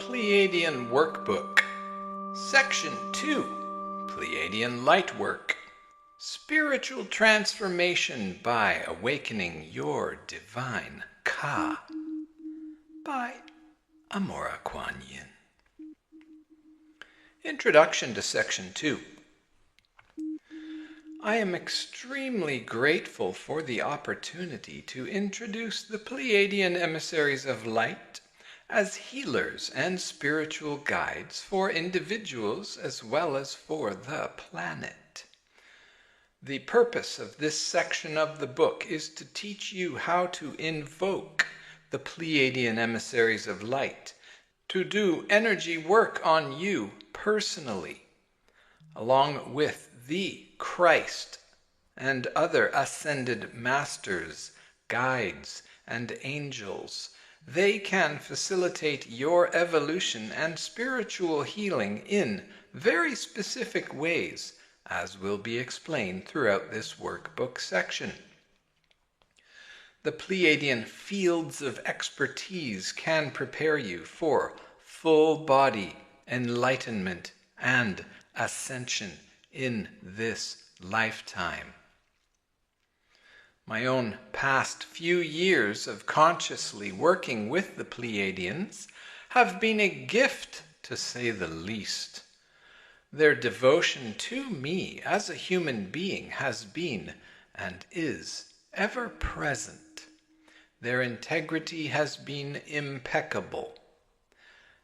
Pleiadian Workbook, Section 2, Pleiadian Lightwork, Spiritual Transformation by Awakening Your Divine Ka, by Amora Kuan Yin. Introduction to Section 2. I am extremely grateful for the opportunity to introduce the Pleiadian emissaries of light as healers and spiritual guides for individuals as well as for the planet. The purpose of this section of the book is to teach you how to invoke the Pleiadian emissaries of light to do energy work on you personally, along with the Christ and other ascended masters, guides, and angels. They can facilitate your evolution and spiritual healing in very specific ways, as will be explained throughout this workbook section. The Pleiadian fields of expertise can prepare you for full body enlightenment and ascension in this lifetime. My own past few years of consciously working with the Pleiadians have been a gift, to say the least. Their devotion to me as a human being has been and is ever present. Their integrity has been impeccable.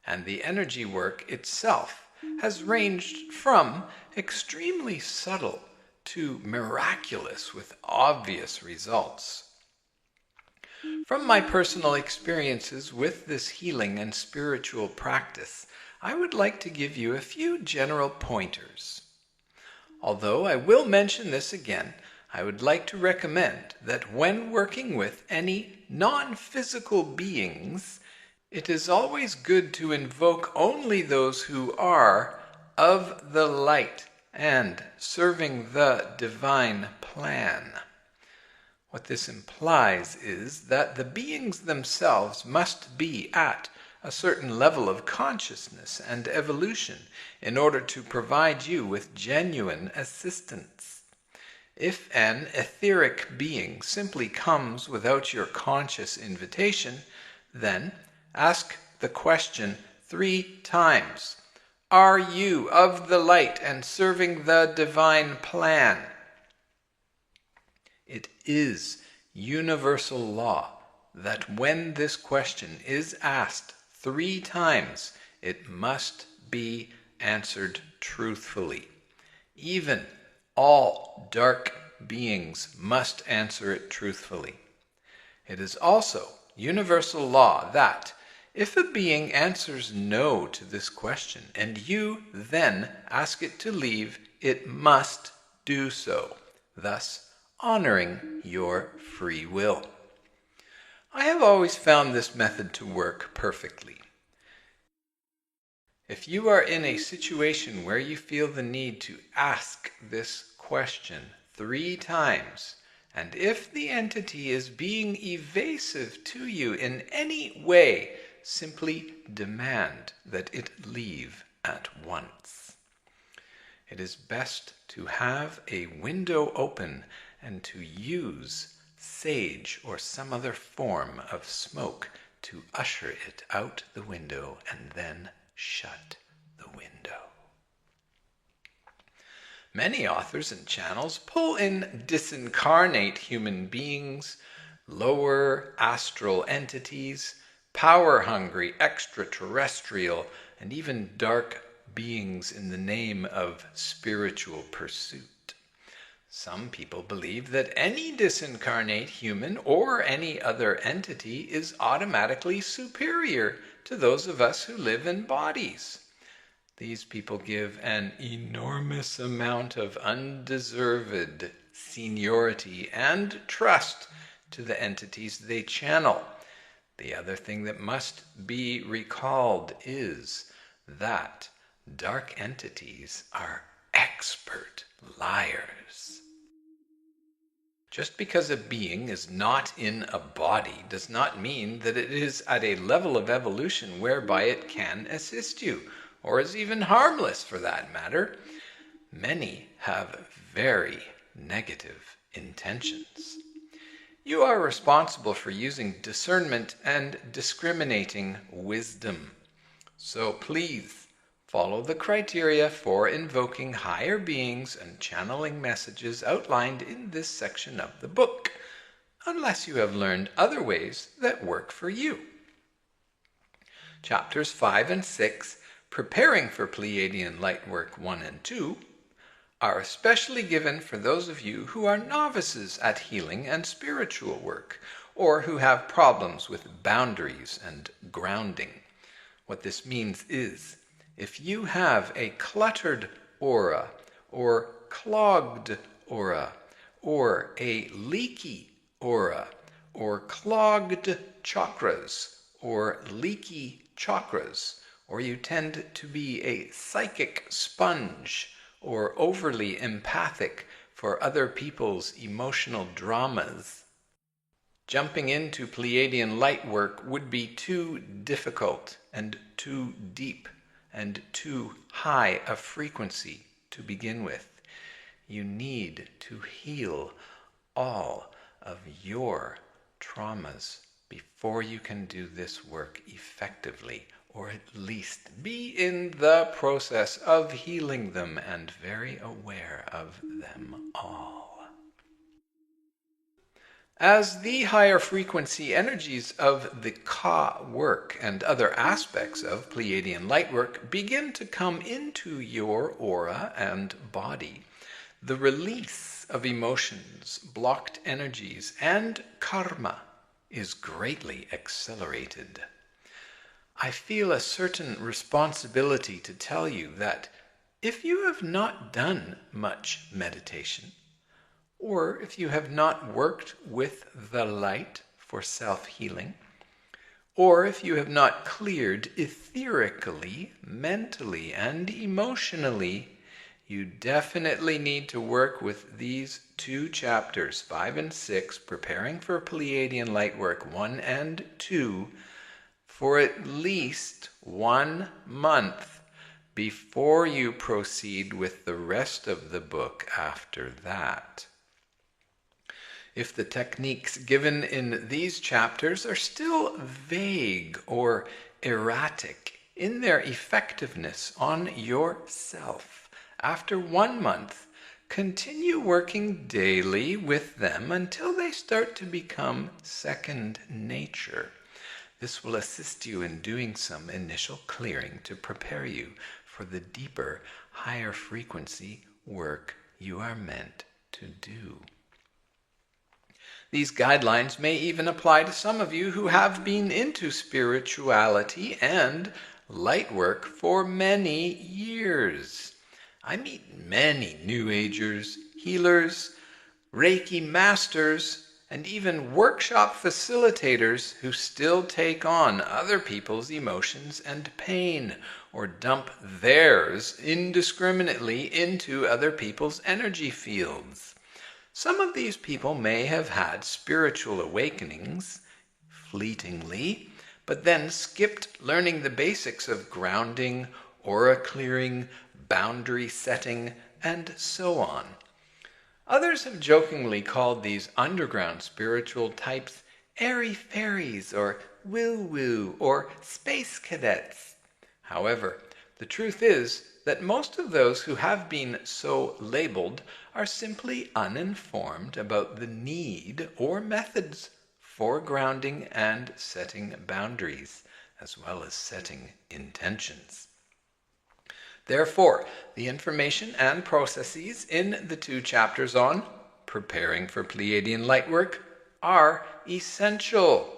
And the energy work itself has ranged from extremely subtle to miraculous with obvious results. From my personal experiences with this healing and spiritual practice, I would like to give you a few general pointers. Although I will mention this again, I would like to recommend that when working with any non-physical beings, it is always good to invoke only those who are of the light and serving the divine plan. What this implies is that the beings themselves must be at a certain level of consciousness and evolution in order to provide you with genuine assistance. If an etheric being simply comes without your conscious invitation, then ask the question 3 times. Are you of the light and serving the divine plan? It is universal law that when this question is asked 3 times, it must be answered truthfully. Even all dark beings must answer it truthfully. It is also universal law that if a being answers no to this question and you then ask it to leave, it must do so, thus honoring your free will. I have always found this method to work perfectly. If you are in a situation where you feel the need to ask this question 3 times, and if the entity is being evasive to you in any way, simply demand that it leave at once. It is best to have a window open and to use sage or some other form of smoke to usher it out the window and then shut the window. Many authors and channels pull in disincarnate human beings, lower astral entities, power-hungry extraterrestrial, and even dark beings in the name of spiritual pursuit. Some people believe that any disincarnate human or any other entity is automatically superior to those of us who live in bodies. These people give an enormous amount of undeserved seniority and trust to the entities they channel. The other thing that must be recalled is that dark entities are expert liars. Just because a being is not in a body does not mean that it is at a level of evolution whereby it can assist you, or is even harmless for that matter. Many have very negative intentions. You are responsible for using discernment and discriminating wisdom. So please follow the criteria for invoking higher beings and channeling messages outlined in this section of the book, unless you have learned other ways that work for you. Chapters 5 and 6, Preparing for Pleiadian Lightwork 1 and 2, are especially given for those of you who are novices at healing and spiritual work, or who have problems with boundaries and grounding. What this means is, if you have a cluttered aura, or clogged aura, or a leaky aura, or clogged chakras, or leaky chakras, or you tend to be a psychic sponge, or overly empathic for other people's emotional dramas, jumping into Pleiadian light work would be too difficult and too deep and too high a frequency to begin with. You need to heal all of your traumas before you can do this work effectively, or at least be in the process of healing them and very aware of them all. As the higher frequency energies of the Ka work and other aspects of Pleiadian light work begin to come into your aura and body, the release of emotions, blocked energies, and karma is greatly accelerated. I feel a certain responsibility to tell you that if you have not done much meditation, or if you have not worked with the light for self-healing, or if you have not cleared etherically, mentally, and emotionally, you definitely need to work with these two chapters, 5 and 6, Preparing for Pleiadian Lightwork 1 and 2, for at least 1 month before you proceed with the rest of the book after that. If the techniques given in these chapters are still vague or erratic in their effectiveness on yourself, after 1 month, continue working daily with them until they start to become second nature. This will assist you in doing some initial clearing to prepare you for the deeper, higher frequency work you are meant to do. These guidelines may even apply to some of you who have been into spirituality and light work for many years. I meet many New Agers, healers, Reiki masters, and even workshop facilitators who still take on other people's emotions and pain, or dump theirs indiscriminately into other people's energy fields. Some of these people may have had spiritual awakenings, fleetingly, but then skipped learning the basics of grounding, aura clearing, boundary setting, and so on. Others have jokingly called these underground spiritual types airy fairies, or woo-woo, or space cadets. However, the truth is that most of those who have been so labeled are simply uninformed about the need or methods for grounding and setting boundaries, as well as setting intentions. Therefore, the information and processes in the 2 chapters on Preparing for Pleiadian Lightwork are essential.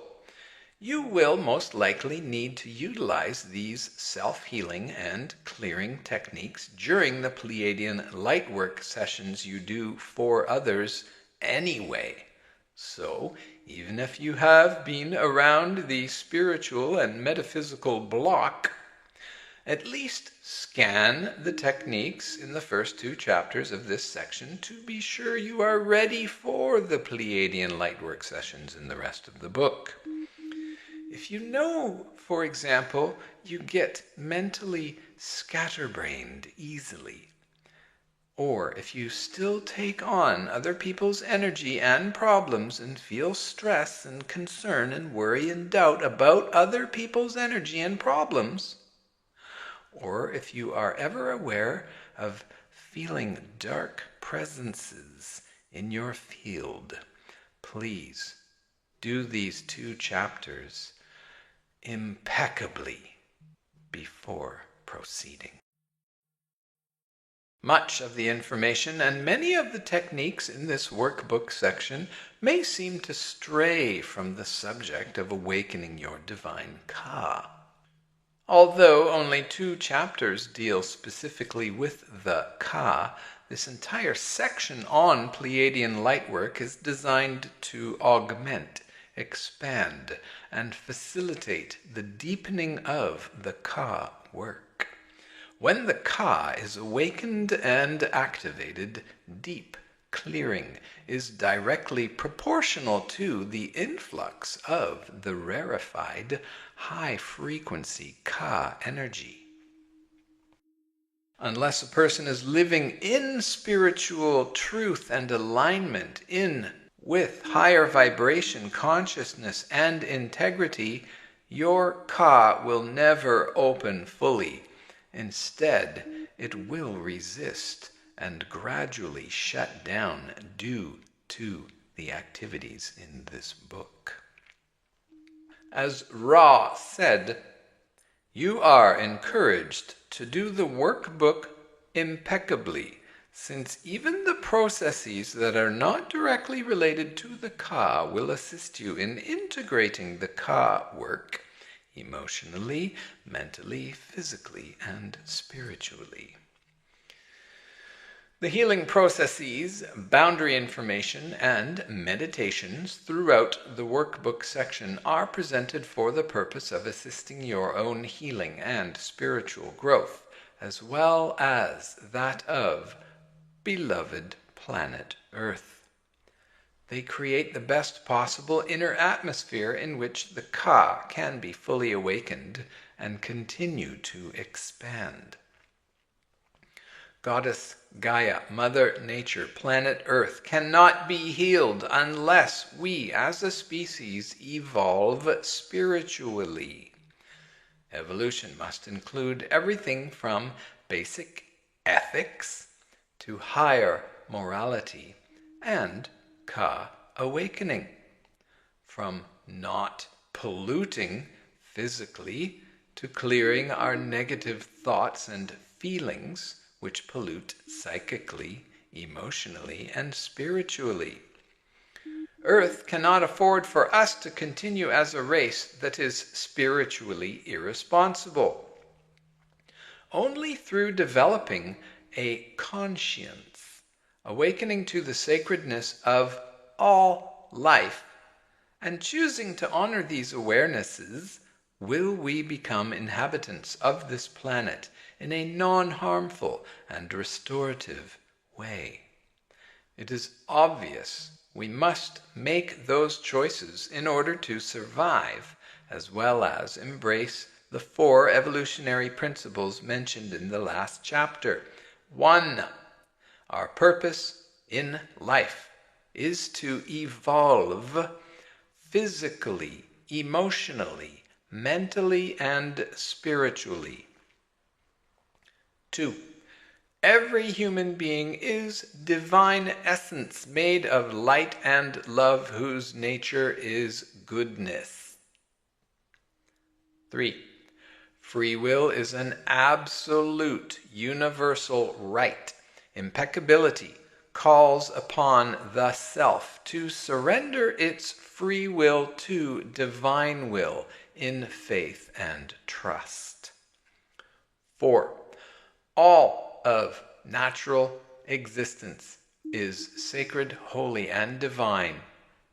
You will most likely need to utilize these self-healing and clearing techniques during the Pleiadian Lightwork sessions you do for others anyway. So, even if you have been around the spiritual and metaphysical block, At least scan the techniques in the first 2 chapters of this section to be sure you are ready for the Pleiadian Lightwork sessions in the rest of the book. If you know, for example, you get mentally scatterbrained easily, or if you still take on other people's energy and problems and feel stress and concern and worry and doubt about other people's energy and problems, or if you are ever aware of feeling dark presences in your field, please do these 2 chapters impeccably before proceeding. Much of the information and many of the techniques in this workbook section may seem to stray from the subject of awakening your divine Ka. Although only 2 chapters deal specifically with the Ka, this entire section on Pleiadian lightwork is designed to augment, expand, and facilitate the deepening of the Ka work. When the Ka is awakened and activated, deep clearing is directly proportional to the influx of the rarefied, high-frequency Ka energy. Unless a person is living in spiritual truth and alignment with higher vibration, consciousness, and integrity, your Ka will never open fully. Instead, it will resist and gradually shut down due to the activities in this book. As Ra said, you are encouraged to do the workbook impeccably, since even the processes that are not directly related to the Ka will assist you in integrating the Ka work emotionally, mentally, physically, and spiritually. The healing processes, boundary information, and meditations throughout the workbook section are presented for the purpose of assisting your own healing and spiritual growth, as well as that of beloved planet Earth. They create the best possible inner atmosphere in which the Ka can be fully awakened and continue to expand. Goddess Gaia, Mother Nature, planet Earth cannot be healed unless we as a species evolve spiritually. Evolution must include everything from basic ethics to higher morality and Ka awakening, from not polluting physically to clearing our negative thoughts and feelings which pollute psychically, emotionally, and spiritually. Earth cannot afford for us to continue as a race that is spiritually irresponsible. Only through developing a conscience, awakening to the sacredness of all life, and choosing to honor these awarenesses, will we become inhabitants of this planet in a non-harmful and restorative way. It is obvious we must make those choices in order to survive, as well as embrace the 4 evolutionary principles mentioned in the last chapter. 1. Our purpose in life is to evolve physically, emotionally, mentally, and spiritually. 2. Every human being is divine essence made of light and love, whose nature is goodness. 3. Free will is an absolute universal right. Impeccability calls upon the self to surrender its free will to divine will in faith and trust. 4. All of natural existence is sacred, holy, and divine,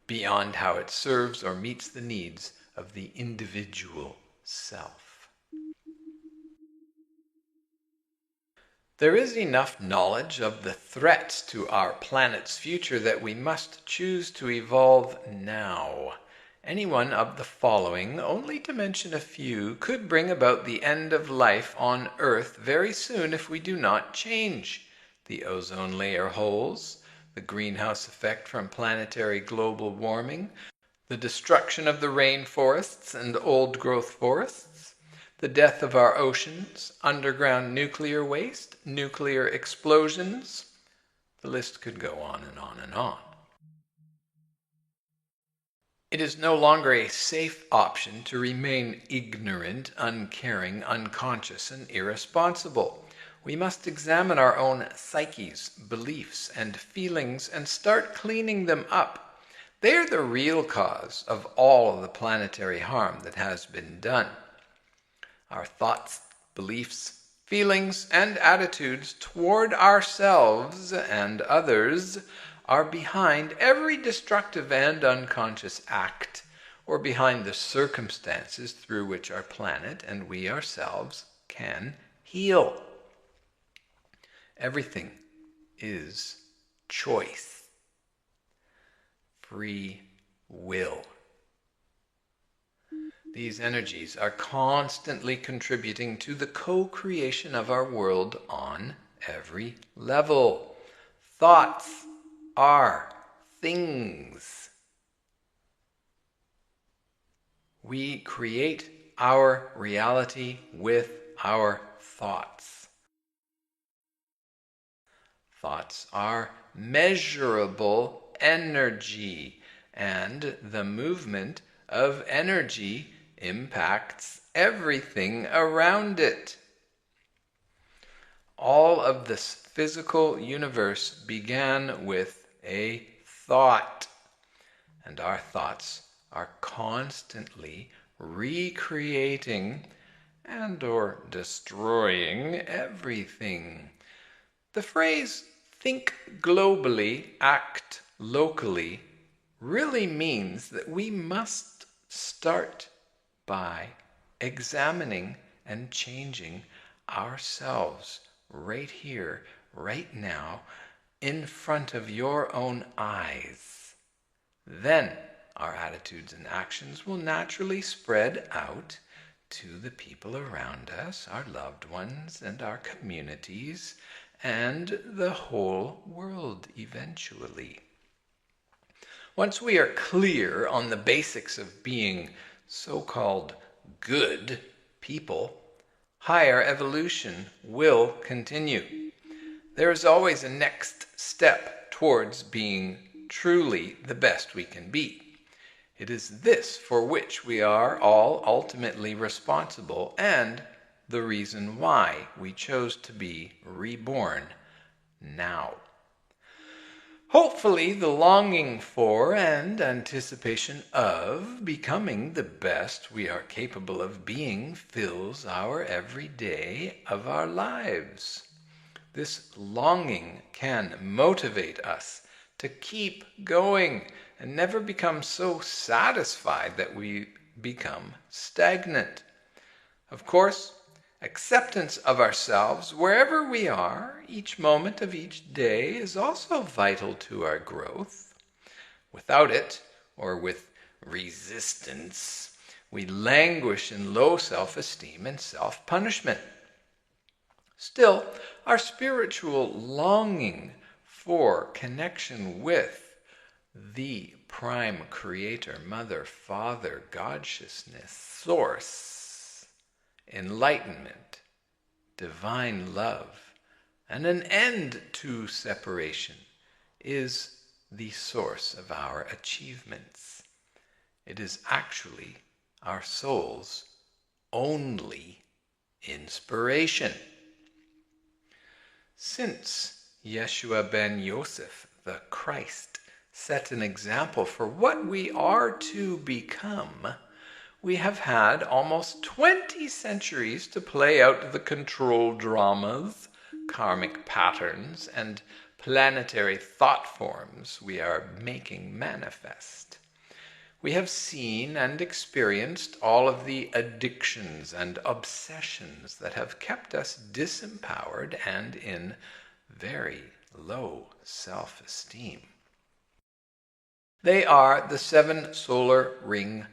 beyond how it serves or meets the needs of the individual self. There is enough knowledge of the threats to our planet's future that we must choose to evolve now. Any one of the following, only to mention a few, could bring about the end of life on Earth very soon if we do not change. The ozone layer holes, the greenhouse effect from planetary global warming, the destruction of the rainforests and old-growth forests, the death of our oceans, underground nuclear waste, nuclear explosions. The list could go on and on and on. It is no longer a safe option to remain ignorant, uncaring, unconscious, and irresponsible. We must examine our own psyches, beliefs, and feelings and start cleaning them up. They are the real cause of all of the planetary harm that has been done. Our thoughts, beliefs, feelings, and attitudes toward ourselves and others are behind every destructive and unconscious act, or behind the circumstances through which our planet and we ourselves can heal. Everything is choice, free will. These energies are constantly contributing to the co-creation of our world on every level. Thoughts are things. We create our reality with our thoughts. Thoughts are measurable energy, and the movement of energy impacts everything around it. All of this physical universe began with a thought, and our thoughts are constantly recreating and or destroying everything. The phrase "think globally, act locally" really means that we must start by examining and changing ourselves right here, right now, in front of your own eyes. Then our attitudes and actions will naturally spread out to the people around us, our loved ones and our communities, and the whole world eventually. Once we are clear on the basics of being so-called good people, higher evolution will continue. There is always a next step towards being truly the best we can be. It is this for which we are all ultimately responsible, and the reason why we chose to be reborn now. Hopefully, the longing for and anticipation of becoming the best we are capable of being fills our every day of our lives. This longing can motivate us to keep going and never become so satisfied that we become stagnant. Of course, acceptance of ourselves wherever we are, each moment of each day, is also vital to our growth. Without it, or with resistance, we languish in low self-esteem and self-punishment. Still, our spiritual longing for connection with the prime creator, mother, father, Godshiousness, source, enlightenment, divine love, and an end to separation is the source of our achievements. It is actually our soul's only inspiration. Since Yeshua ben Yosef, the Christ, set an example for what we are to become, we have had almost 20 centuries to play out the control dramas, karmic patterns, and planetary thought forms we are making manifest. We have seen and experienced all of the addictions and obsessions that have kept us disempowered and in very low self-esteem. They are the 7 solar ring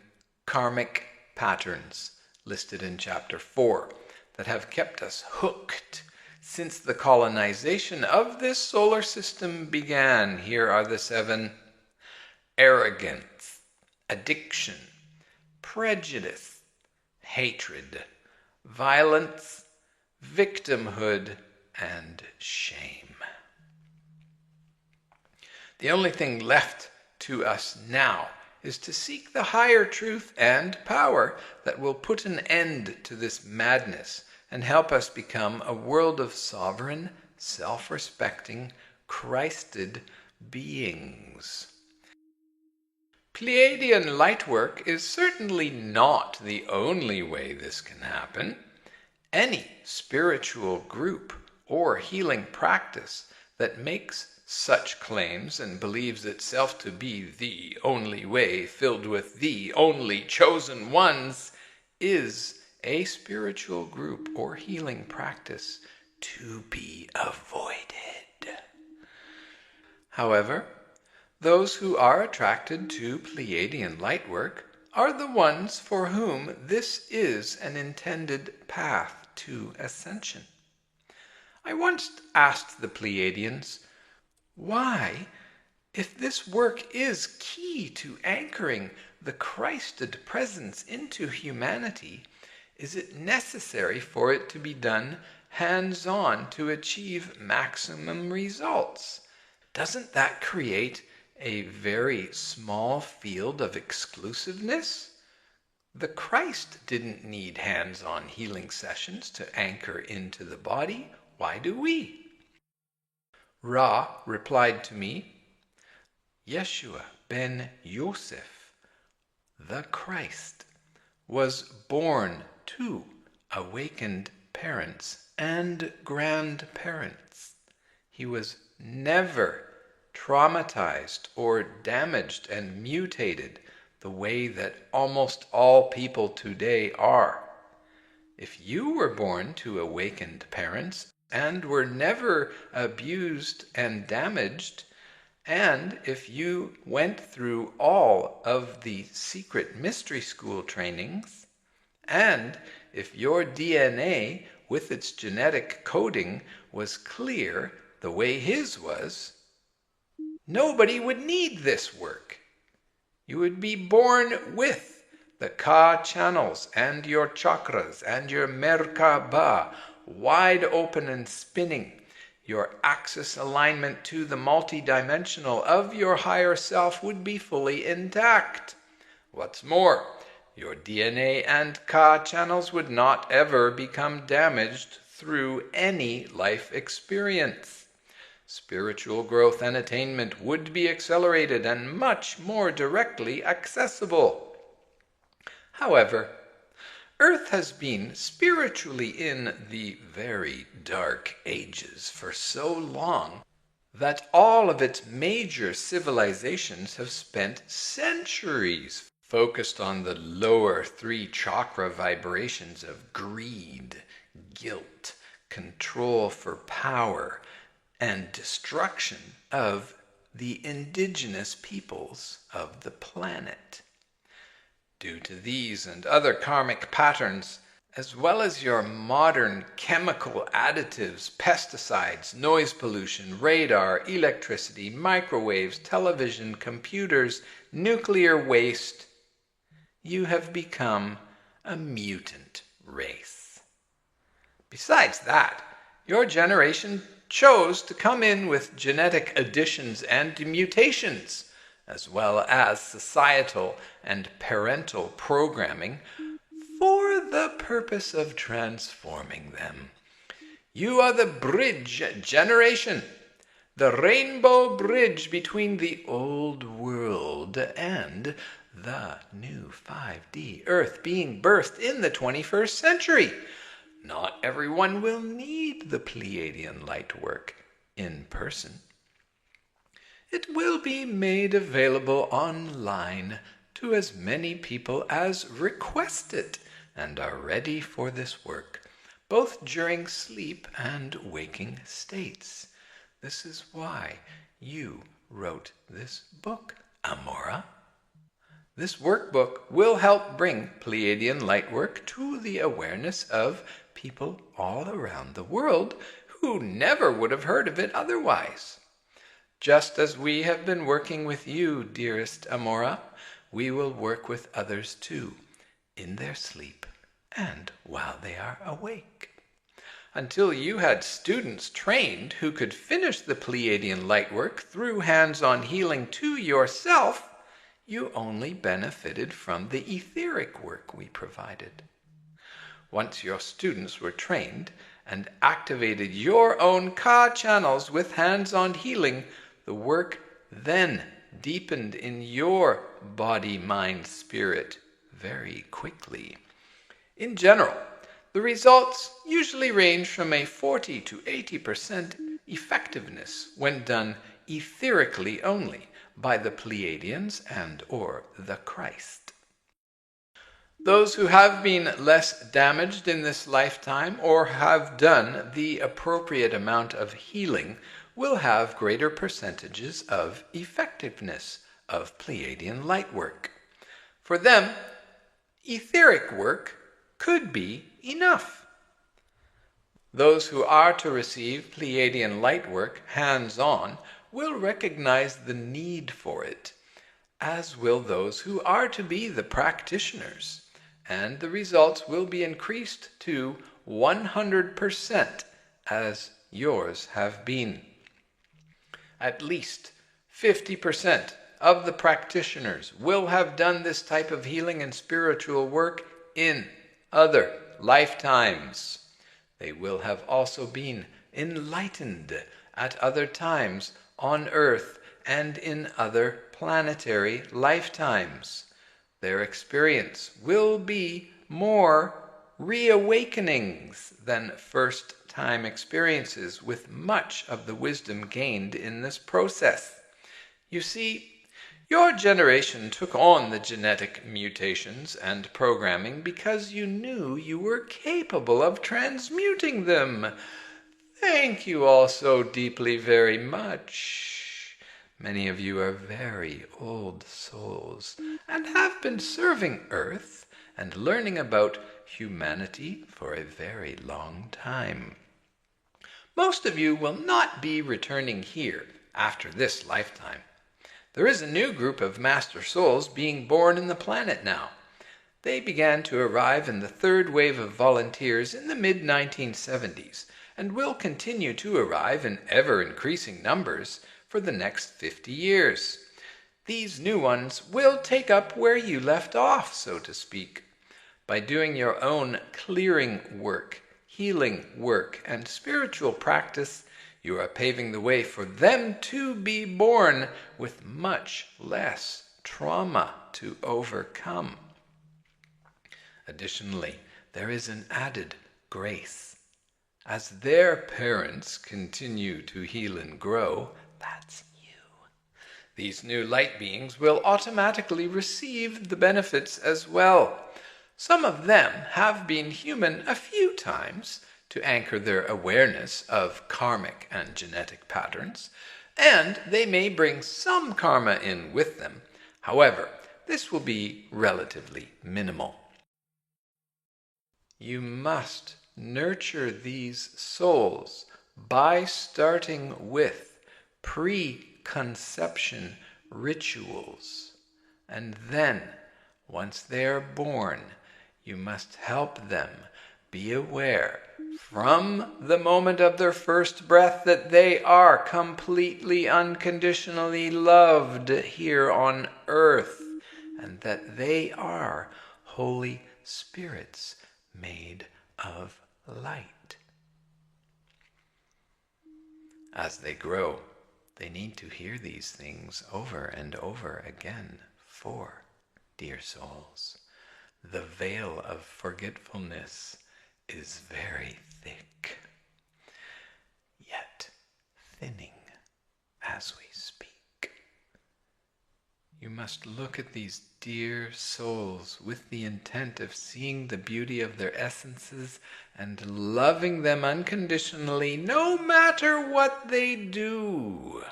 karmic patterns listed in Chapter 4 that have kept us hooked since the colonization of this solar system began. Here are the 7: arrogance, addiction, prejudice, hatred, violence, victimhood, and shame. The only thing left to us now is to seek the higher truth and power that will put an end to this madness and help us become a world of sovereign, self-respecting, Christed beings. Pleiadian lightwork is certainly not the only way this can happen. Any spiritual group or healing practice that makes such claims and believes itself to be the only way filled with the only chosen ones is a spiritual group or healing practice to be avoided. However, those who are attracted to Pleiadian lightwork are the ones for whom this is an intended path to ascension. I once asked the Pleiadians, why, if this work is key to anchoring the Christed presence into humanity, is it necessary for it to be done hands-on to achieve maximum results? Doesn't that create a very small field of exclusiveness? The Christ didn't need hands-on healing sessions to anchor into the body. Why do we? Ra replied to me, Yeshua ben Yosef, the Christ, was born to awakened parents and grandparents. He was never traumatized or damaged and mutated the way that almost all people today are. If you were born to awakened parents and were never abused and damaged, and if you went through all of the secret mystery school trainings, and if your DNA with its genetic coding was clear the way his was, nobody would need this work. You would be born with the Ka channels and your chakras and your Merkaba wide open and spinning, your axis alignment to the multidimensional of your higher self would be fully intact. What's more, your DNA and Ka channels would not ever become damaged through any life experience. Spiritual growth and attainment would be accelerated and much more directly accessible. However, Earth has been spiritually in the very dark ages for so long that all of its major civilizations have spent centuries focused on the lower 3 chakra vibrations of greed, guilt, control for power, and destruction of the indigenous peoples of the planet. Due to these and other karmic patterns, as well as your modern chemical additives, pesticides, noise pollution, radar, electricity, microwaves, television, computers, nuclear waste, you have become a mutant race. Besides that, your generation chose to come in with genetic additions and mutations, as well as societal and parental programming, for the purpose of transforming them. You are the bridge generation, the rainbow bridge between the old world and the new 5D Earth being birthed in the 21st century. Not everyone will need the Pleiadian light work in person. It will be made available online to as many people as request it and are ready for this work, both during sleep and waking states. This is why you wrote this book, Amora. This workbook will help bring Pleiadian lightwork to the awareness of people all around the world who never would have heard of it otherwise. Just as we have been working with you, dearest Amora, we will work with others too, in their sleep and while they are awake. Until you had students trained who could finish the Pleiadian lightwork through hands-on healing to yourself, you only benefited from the etheric work we provided. Once your students were trained and activated your own Ka channels with hands-on healing, the work then deepened in your body, mind, spirit very quickly. In general, the results usually range from a 40 to 80% effectiveness when done etherically only by the Pleiadians and or the Christ. Those who have been less damaged in this lifetime or have done the appropriate amount of healing will have greater percentages of effectiveness of Pleiadian lightwork. For them, etheric work could be enough. Those who are to receive Pleiadian lightwork hands-on will recognize the need for it, as will those who are to be the practitioners, and the results will be increased to 100% as yours have been. At least 50% of the practitioners will have done this type of healing and spiritual work in other lifetimes. They will have also been enlightened at other times on earth and in other planetary lifetimes. Their experience will be more reawakenings than first-time experiences, with much of the wisdom gained in this process. You see, your generation took on the genetic mutations and programming because you knew you were capable of transmuting them. Thank you all so deeply very much. Many of you are very old souls and have been serving Earth and learning about humanity for a very long time. Most of you will not be returning here after this lifetime. There is a new group of Master Souls being born in the planet now. They began to arrive in the third wave of volunteers in the mid-1970s and will continue to arrive in ever-increasing numbers for the next 50 years. These new ones will take up where you left off, so to speak. By doing your own clearing work, healing work, and spiritual practice, you are paving the way for them to be born with much less trauma to overcome. Additionally, there is an added grace. As their parents continue to heal and grow, that's you. These new light beings will automatically receive the benefits as well. Some of them have been human a few times to anchor their awareness of karmic and genetic patterns, and they may bring some karma in with them. However, this will be relatively minimal. You must nurture these souls by starting with preconception rituals, and then, once they are born, you must help them be aware from the moment of their first breath that they are completely unconditionally loved here on earth, and that they are holy spirits made of light. As they grow, they need to hear these things over and over again, for, dear souls, the veil of forgetfulness is very thick, yet thinning as we speak. You must look at these dear souls with the intent of seeing the beauty of their essences and loving them unconditionally, no matter what they do.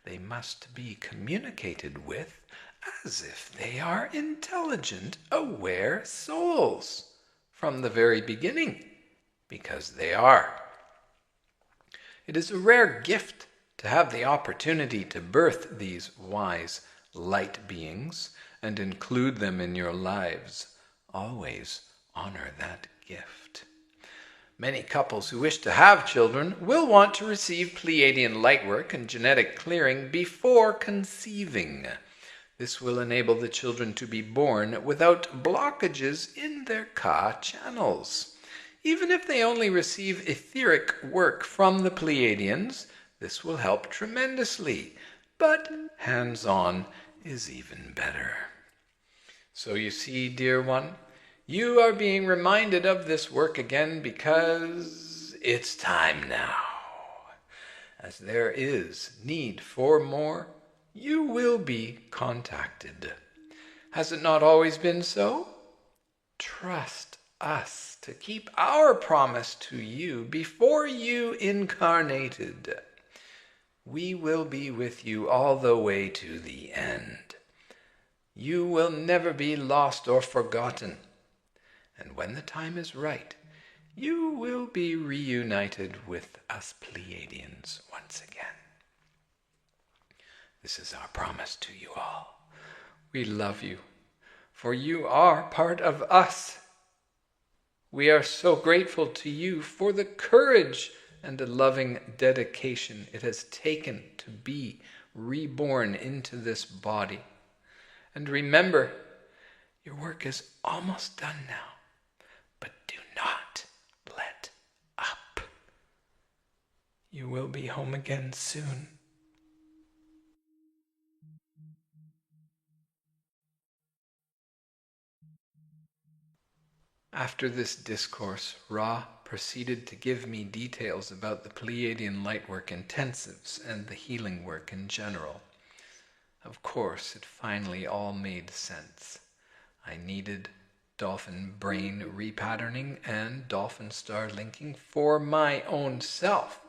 They must be communicated with as if they are intelligent, aware souls from the very beginning, because they are. It is a rare gift to have the opportunity to birth these wise light beings and include them in your lives. Always honor that gift. Many couples who wish to have children will want to receive Pleiadian lightwork and genetic clearing before conceiving. This will enable the children to be born without blockages in their Ka channels. Even if they only receive etheric work from the Pleiadians, this will help tremendously, but hands-on is even better. So you see, dear one, you are being reminded of this work again because it's time now. As there is need for more, you will be contacted. Has it not always been so? Trust us to keep our promise to you before you incarnated. We will be with you all the way to the end. You will never be lost or forgotten. And when the time is right, you will be reunited with us Pleiadians once again. This is our promise to you all. We love you, for you are part of us. We are so grateful to you for the courage and the loving dedication it has taken to be reborn into this body. And remember, your work is almost done now, but do not let up. You will be home again soon. After this discourse, Ra proceeded to give me details about the Pleiadian lightwork intensives and the healing work in general. Of course, it finally all made sense. I needed dolphin brain repatterning and dolphin star linking for my own self,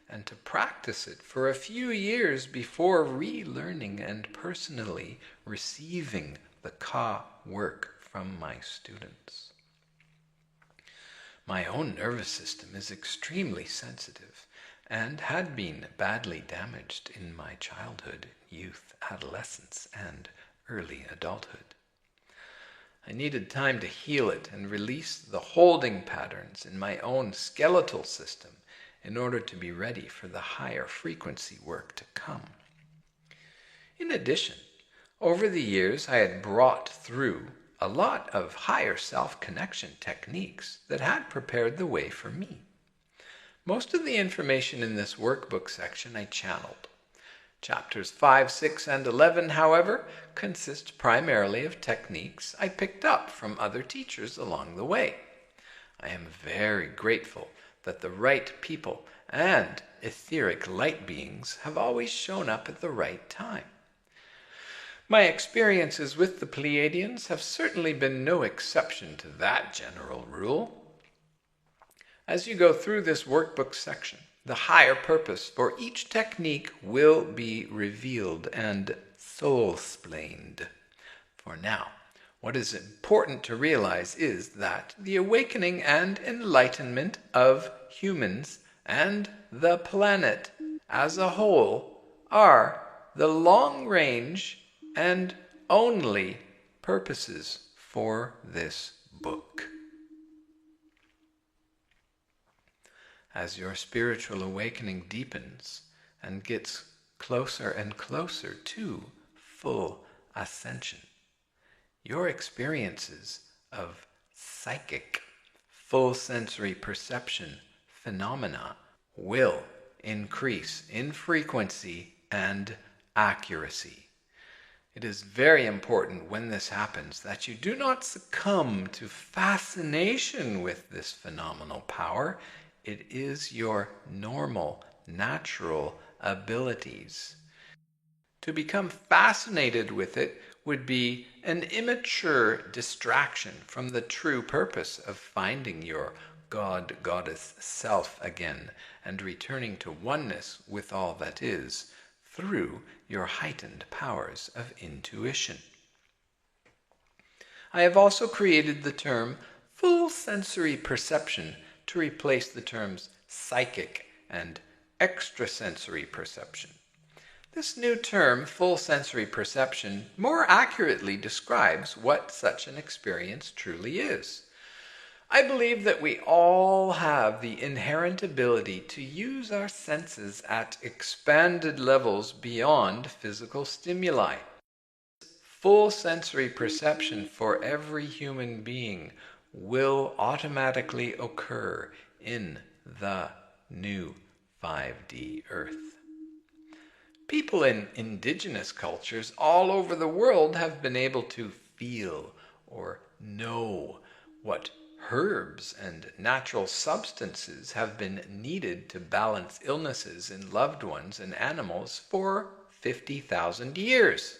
and to practice it for a few years before relearning and personally receiving the Ka work from my students. My own nervous system is extremely sensitive and had been badly damaged in my childhood, youth, adolescence, and early adulthood. I needed time to heal it and release the holding patterns in my own skeletal system in order to be ready for the higher frequency work to come. In addition, over the years I had brought through a lot of higher self-connection techniques that had prepared the way for me. Most of the information in this workbook section I channeled. Chapters 5, 6, and 11, however, consist primarily of techniques I picked up from other teachers along the way. I am very grateful that the right people and etheric light beings have always shown up at the right time. My experiences with the Pleiadians have certainly been no exception to that general rule. As you go through this workbook section, the higher purpose for each technique will be revealed and soul-splained. For now, what is important to realize is that the awakening and enlightenment of humans and the planet as a whole are the long-range and only purposes for this book. As your spiritual awakening deepens and gets closer and closer to full ascension, your experiences of psychic, full sensory perception phenomena will increase in frequency and accuracy. It is very important when this happens that you do not succumb to fascination with this phenomenal power. It is your normal, natural abilities To become fascinated with it would be an immature distraction from the true purpose of finding your God-Goddess self again and returning to oneness with all that is through your heightened powers of intuition. I have also created the term full sensory perception to replace the terms psychic and extrasensory perception. This new term, full sensory perception, more accurately describes what such an experience truly is. I believe that we all have the inherent ability to use our senses at expanded levels beyond physical stimuli. Full sensory perception for every human being will automatically occur in the new 5D Earth. People in indigenous cultures all over the world have been able to feel or know what herbs and natural substances have been needed to balance illnesses in loved ones and animals for 50,000 years.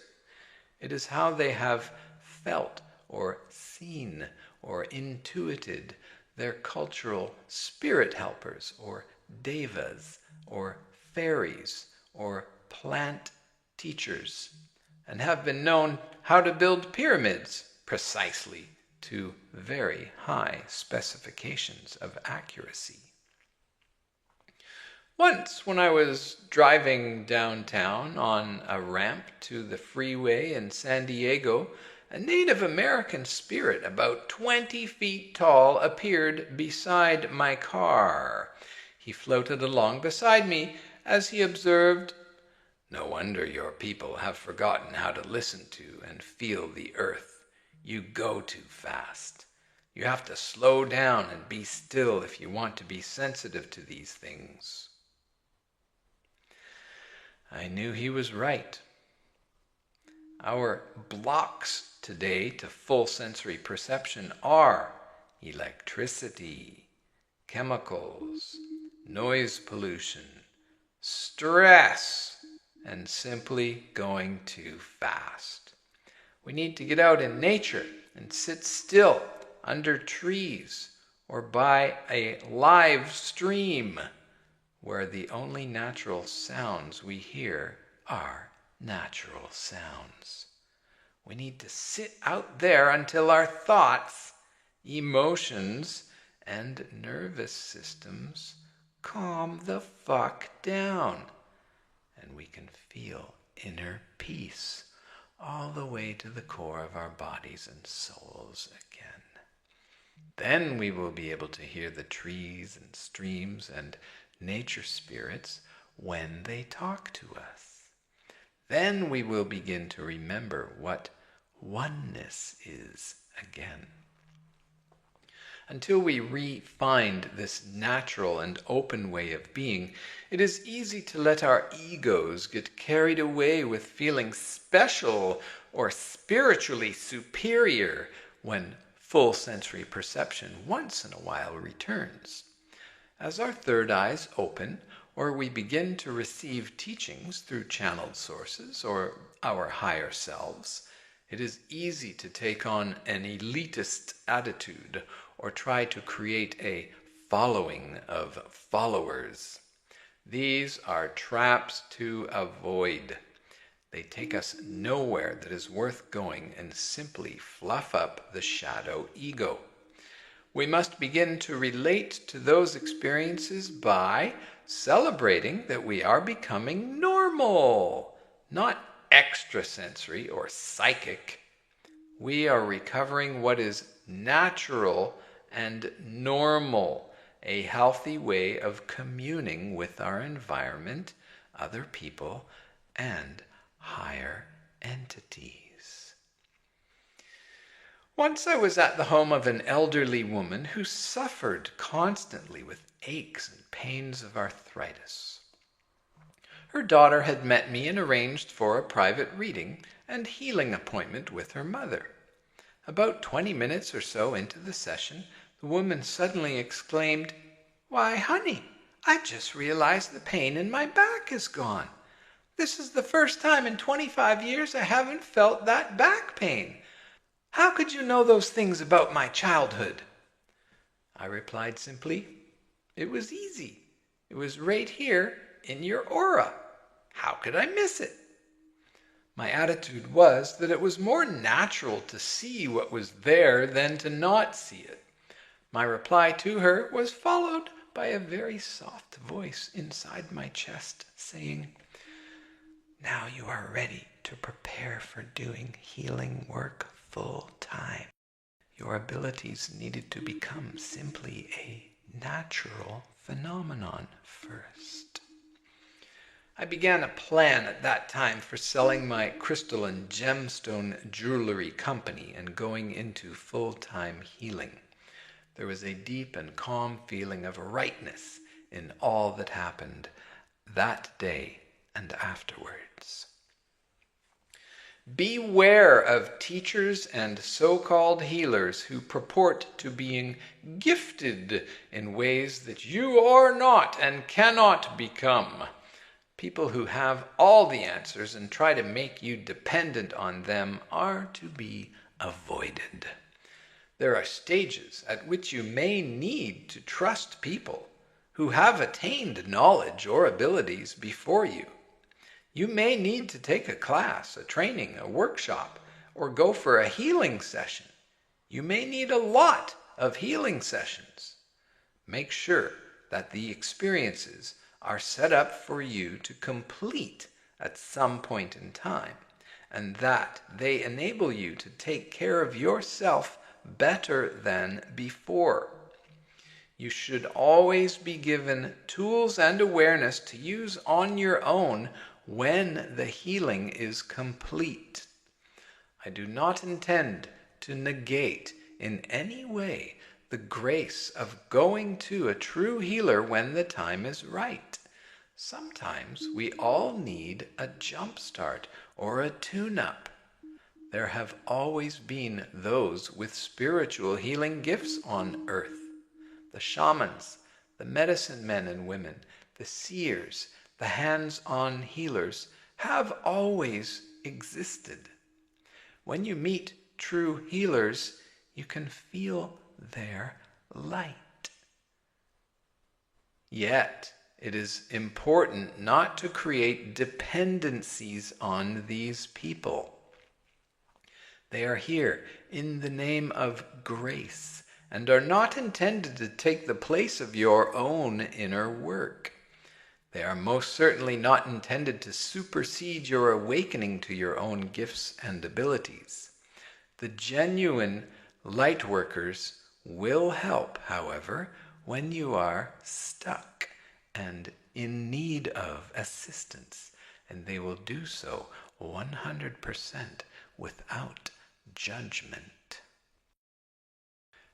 It is how they have felt or seen or intuited their cultural spirit helpers or devas or fairies or plant teachers, and have been known how to build pyramids precisely to very high specifications of accuracy. Once, when I was driving downtown on a ramp to the freeway in San Diego, a Native American spirit about 20 feet tall appeared beside my car. He floated along beside me as he observed, "No wonder your people have forgotten how to listen to and feel the earth. You go too fast. You have to slow down and be still if you want to be sensitive to these things." I knew he was right. Our blocks today to full sensory perception are electricity, chemicals, noise pollution, stress, and simply going too fast. We need to get out in nature and sit still under trees or by a live stream where the only natural sounds we hear are natural sounds. We need to sit out there until our thoughts, emotions, and nervous systems calm the fuck down, and we can feel inner peace all the way to the core of our bodies and souls again. Then we will be able to hear the trees and streams and nature spirits when they talk to us. Then we will begin to remember what oneness is again. Until we re-find this natural and open way of being, it is easy to let our egos get carried away with feeling special or spiritually superior when full sensory perception once in a while returns. As our third eyes open, or we begin to receive teachings through channeled sources or our higher selves, it is easy to take on an elitist attitude or try to create a following of followers. These are traps to avoid. They take us nowhere that is worth going and simply fluff up the shadow ego. We must begin to relate to those experiences by celebrating that we are becoming normal, not extrasensory or psychic. We are recovering what is natural and normal, a healthy way of communing with our environment, other people, and higher entities. Once I was at the home of an elderly woman who suffered constantly with aches and pains of arthritis. Her daughter had met me and arranged for a private reading and healing appointment with her mother. About 20 minutes or so into the session, the woman suddenly exclaimed, "Why, honey, I just realized the pain in my back is gone. This is the first time in 25 years I haven't felt that back pain. How could you know those things about my childhood?" I replied simply, "It was easy. It was right here in your aura. How could I miss it?" My attitude was that it was more natural to see what was there than to not see it. My reply to her was followed by a very soft voice inside my chest saying, "Now you are ready to prepare for doing healing work full time. Your abilities needed to become simply a natural phenomenon first." I began a plan at that time for selling my crystal and gemstone jewelry company and going into full-time healing. There was a deep and calm feeling of rightness in all that happened that day and afterwards. Beware of teachers and so-called healers who purport to being gifted in ways that you are not and cannot become. People who have all the answers and try to make you dependent on them are to be avoided. There are stages at which you may need to trust people who have attained knowledge or abilities before you. You may need to take a class, a training, a workshop, or go for a healing session. You may need a lot of healing sessions. Make sure that the experiences are set up for you to complete at some point in time, and that they enable you to take care of yourself better than before. You should always be given tools and awareness to use on your own when the healing is complete. I do not intend to negate in any way the grace of going to a true healer when the time is right. Sometimes we all need a jump start or a tune-up. There have always been those with spiritual healing gifts on earth. The shamans, the medicine men and women, the seers, the hands-on healers have always existed. When you meet true healers, you can feel their light. Yet, it is important not to create dependencies on these people. They are here in the name of grace and are not intended to take the place of your own inner work. They are most certainly not intended to supersede your awakening to your own gifts and abilities. The genuine light workers will help, however, when you are stuck and in need of assistance, and they will do so 100% without judgment.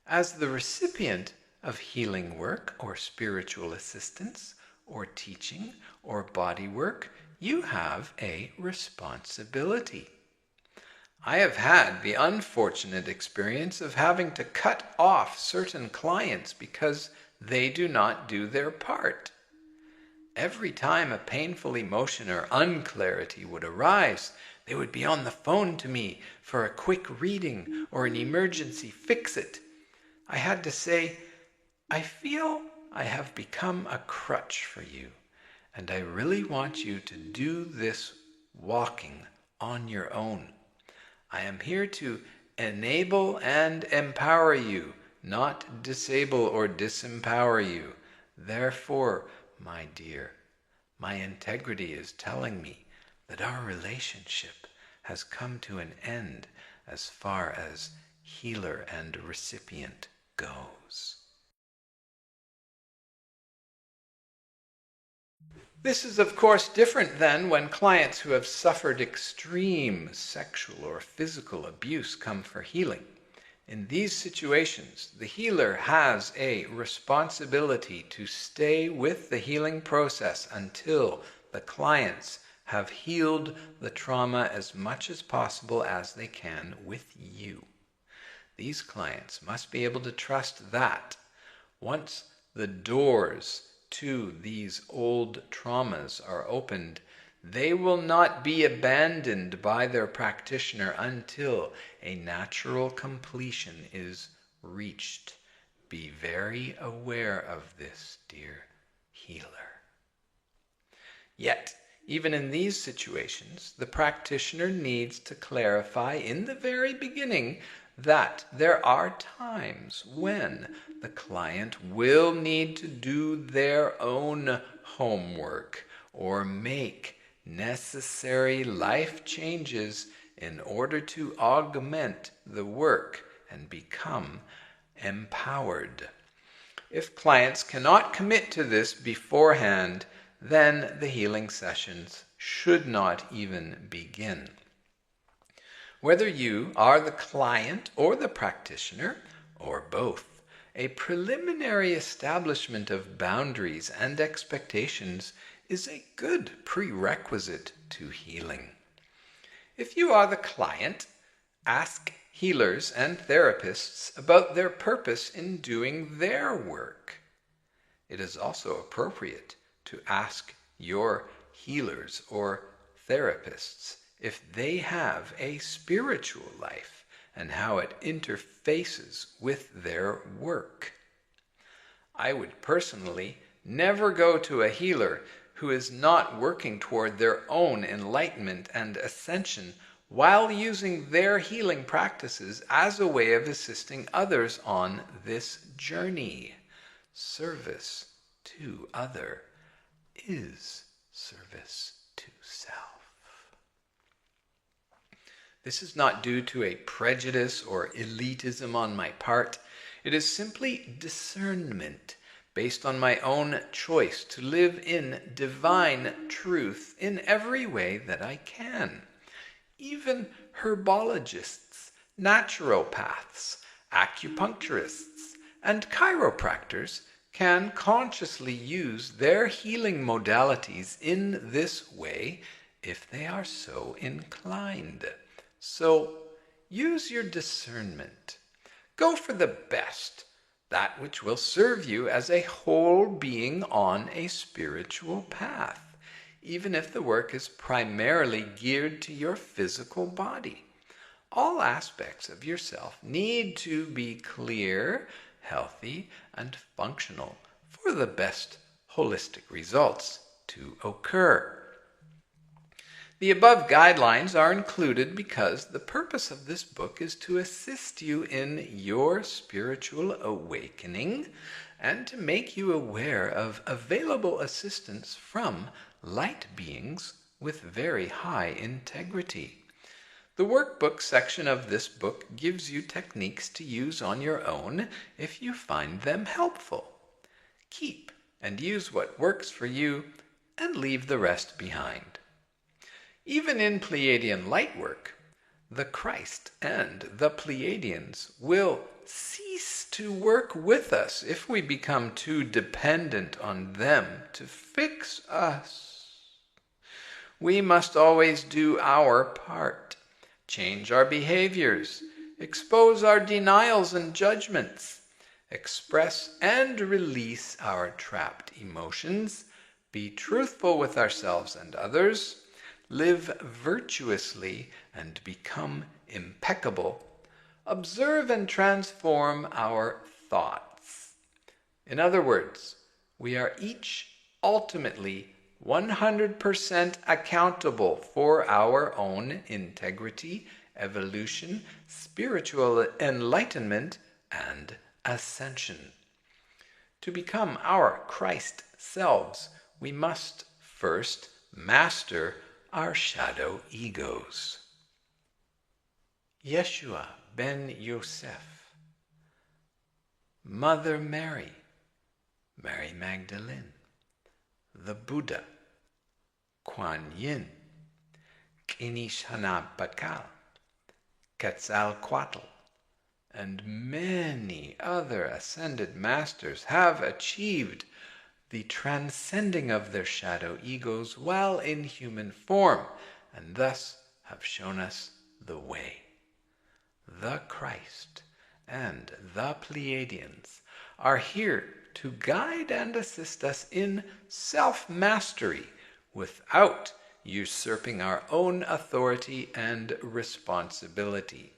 As the recipient of healing work or spiritual assistance or teaching or body work, you have a responsibility. I have had the unfortunate experience of having to cut off certain clients because they do not do their part. Every time a painful emotion or unclarity would arise, they would be on the phone to me for a quick reading or an emergency fix-it. I had to say, "I feel I have become a crutch for you, and I really want you to do this walking on your own. I am here to enable and empower you, not disable or disempower you. Therefore, my dear, my integrity is telling me that our relationship has come to an end as far as healer and recipient goes." This is of course different than when clients who have suffered extreme sexual or physical abuse come for healing. In these situations, the healer has a responsibility to stay with the healing process until the clients have healed the trauma as much as possible as they can with you. These clients must be able to trust that once the doors to these old traumas are opened, They will not be abandoned by their practitioner until a natural completion is reached. Be very aware of this, dear healer. Yet, even in these situations, the practitioner needs to clarify in the very beginning that there are times when the client will need to do their own homework or make necessary life changes in order to augment the work and become empowered. If clients cannot commit to this beforehand, then the healing sessions should not even begin. Whether you are the client or the practitioner, or both, a preliminary establishment of boundaries and expectations is a good prerequisite to healing. If you are the client, ask healers and therapists about their purpose in doing their work. It is also appropriate to ask your healers or therapists if they have a spiritual life and how it interfaces with their work. I would personally never go to a healer who is not working toward their own enlightenment and ascension while using their healing practices as a way of assisting others on this journey. Service to other is service to self. This is not due to a prejudice or elitism on my part. It is simply discernment based on my own choice to live in divine truth in every way that I can. Even herbologists, naturopaths, acupuncturists, and chiropractors can consciously use their healing modalities in this way if they are so inclined. So use your discernment. Go for the best, that which will serve you as a whole being on a spiritual path, even if the work is primarily geared to your physical body. All aspects of yourself need to be clear, healthy, and functional for the best holistic results to occur. The above guidelines are included because the purpose of this book is to assist you in your spiritual awakening and to make you aware of available assistance from light beings with very high integrity. The workbook section of this book gives you techniques to use on your own if you find them helpful. Keep and use what works for you and leave the rest behind. Even in Pleiadian light work, the Christ and the Pleiadians will cease to work with us if we become too dependent on them to fix us. We must always do our part, change our behaviors, expose our denials and judgments, express and release our trapped emotions, be truthful with ourselves and others, live virtuously and become impeccable, observe and transform our thoughts. In other words, we are each ultimately 100% accountable for our own integrity, evolution, spiritual enlightenment, and ascension. To become our Christ selves, we must first master our shadow egos. Yeshua ben Yosef, Mother Mary, Mary Magdalene, the Buddha, Kuan Yin, Kinishanaabakal, Quetzalcoatl, and many other ascended masters have achieved the transcending of their shadow egos while in human form, and thus have shown us the way. The Christ and the Pleiadians are here to guide and assist us in self-mastery without usurping our own authority and responsibility.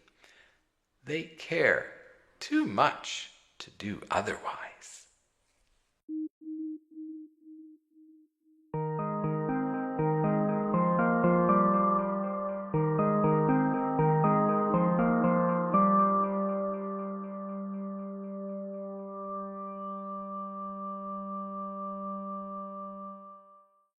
They care too much to do otherwise.